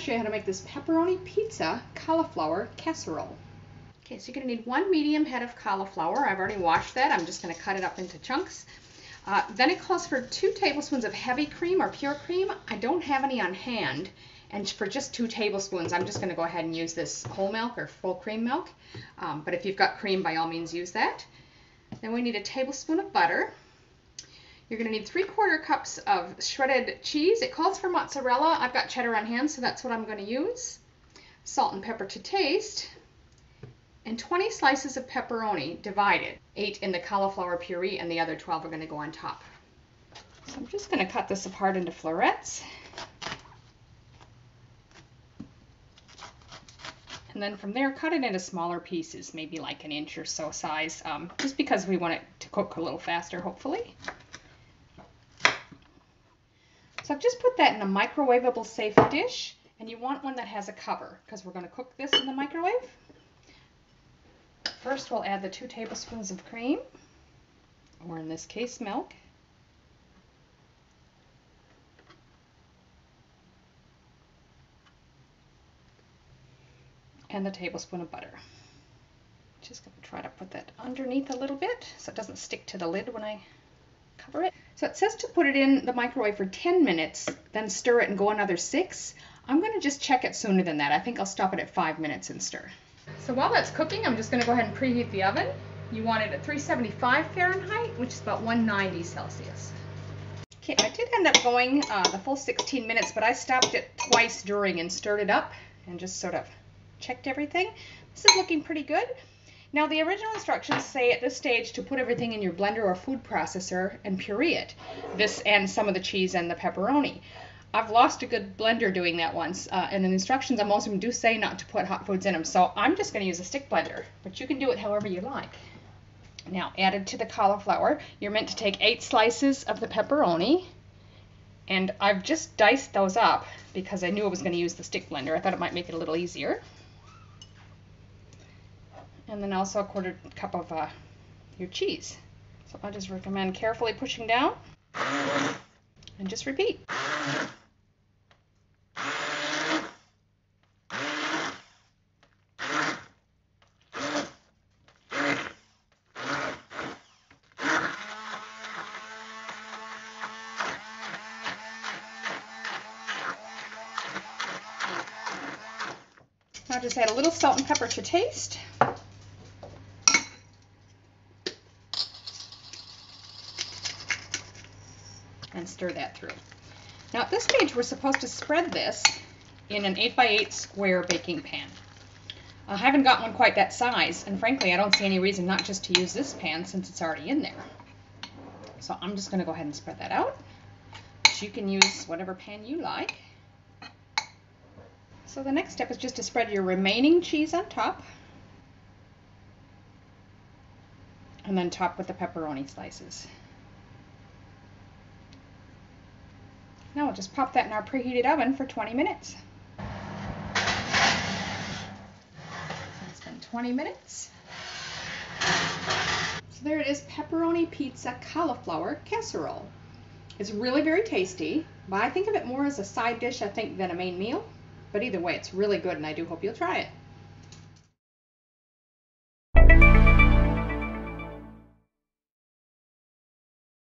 to show you how to make this pepperoni pizza cauliflower casserole. Okay, so you're going to need 1 medium head of cauliflower. I've already washed that. I'm just going to cut it up into chunks. Then it calls for 2 tablespoons of heavy cream or pure cream. I don't have any on hand. And for just 2 tablespoons, I'm just going to go ahead and use this whole milk or full cream milk. But if you've got cream, by all means use that. Then we need a tablespoon of butter. You're going to need 3/4 cups of shredded cheese. It calls for mozzarella. I've got cheddar on hand, so that's what I'm going to use. Salt and pepper to taste. And 20 slices of pepperoni divided. 8 in the cauliflower puree and the other 12 are going to go on top. So I'm just going to cut this apart into florets. And then from there, cut it into smaller pieces, maybe like 1 inch or so size, just because we want it to cook a little faster, hopefully. So I've just put that in a microwavable safe dish, and you want one that has a cover, because we're going to cook this in the microwave. First, we'll add the 2 tablespoons of cream, or in this case, milk. And the tablespoon of butter. Just going to try to put that underneath a little bit so it doesn't stick to the lid when I cover it. So it says to put it in the microwave for 10 minutes, then stir it and go another 6. I'm going to just check it sooner than that. I think I'll stop it at 5 minutes and stir. So while that's cooking, I'm just going to go ahead and preheat the oven. You want it at 375 Fahrenheit, which is about 190 Celsius. Okay, I did end up going the full 16 minutes, but I stopped it twice during and stirred it up and just sort of checked everything. This is looking pretty good. Now the original instructions say at this stage to put everything in your blender or food processor and puree it. This and some of the cheese and the pepperoni. I've lost a good blender doing that once, and the instructions on most of them do say not to put hot foods in them, so I'm just going to use a stick blender, but you can do it however you like. Now, added to the cauliflower, you're meant to take 8 slices of the pepperoni, and I've just diced those up because I knew I was going to use the stick blender. I thought it might make it a little easier. And then also a 1/4 cup of your cheese. So I just recommend carefully pushing down and just repeat. Now just add a little salt and pepper to taste. And stir that through. Now at this stage we're supposed to spread this in an 8x8 square baking pan. I haven't got one quite that size, and frankly I don't see any reason not just to use this pan since it's already in there. So I'm just going to go ahead and spread that out. But you can use whatever pan you like. So the next step is just to spread your remaining cheese on top. And then top with the pepperoni slices. Now we'll just pop that in our preheated oven for 20 minutes. So it's been 20 minutes. So there it is, pepperoni pizza cauliflower casserole. It's really very tasty, but I think of it more as a side dish, I think, than a main meal. But either way, it's really good, and I do hope you'll try it.